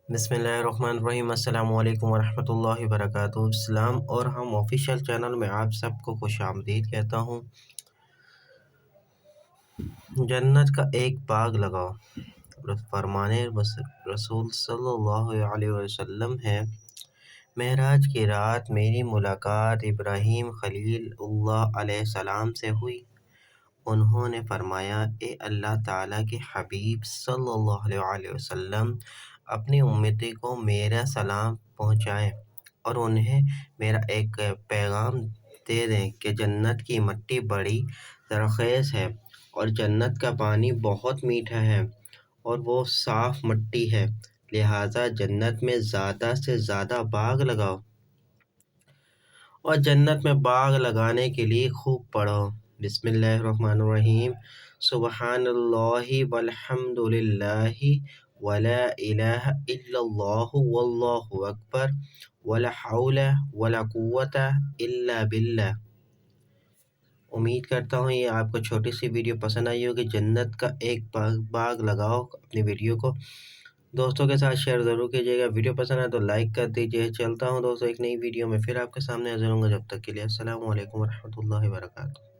بسم اللہ الرحمن الرحیم۔ السلام علیکم ورحمۃ اللہ وبرکاتہ۔ اسلام اور ہم آفیشیل چینل میں آپ سب کو خوش آمدید کہتا ہوں۔ جنت کا ایک باغ لگاؤ۔ فرمانے رسول صلی اللہ علیہ وسلم ہے، معراج کی رات میری ملاقات ابراہیم خلیل اللہ علیہ السلام سے ہوئی۔ انہوں نے فرمایا، اے اللہ تعالیٰ کے حبیب صلی اللہ علیہ وسلم، اپنی امتی کو میرا سلام پہنچائیں اور انہیں میرا ایک پیغام دے دیں کہ جنت کی مٹی بڑی زرخیز ہے اور جنت کا پانی بہت میٹھا ہے اور وہ صاف مٹی ہے، لہٰذا جنت میں زیادہ سے زیادہ باغ لگاؤ۔ اور جنت میں باغ لگانے کے لیے خوب پڑھو، بسم اللہ الرحمن الرحیم، سبحان اللہ والحمد للہ ولا الہ الا اللہ واللہ اکبر ولا حول ولا قوت الا باللہ۔ امید کرتا ہوں یہ آپ کو چھوٹی سی ویڈیو پسند آئی ہوگی۔ جنت کا ایک باغ لگاؤ اپنی ویڈیو کو دوستوں کے ساتھ شیئر ضرور کیجیے گا۔ ویڈیو پسند ہے تو لائک کر دیجیے۔ چلتا ہوں دوستوں ایک نئی ویڈیو میں پھر آپ کے سامنے حاضر ہوں گا، جب تک کے لیے السلام علیکم ورحمۃ اللہ وبرکاتہ۔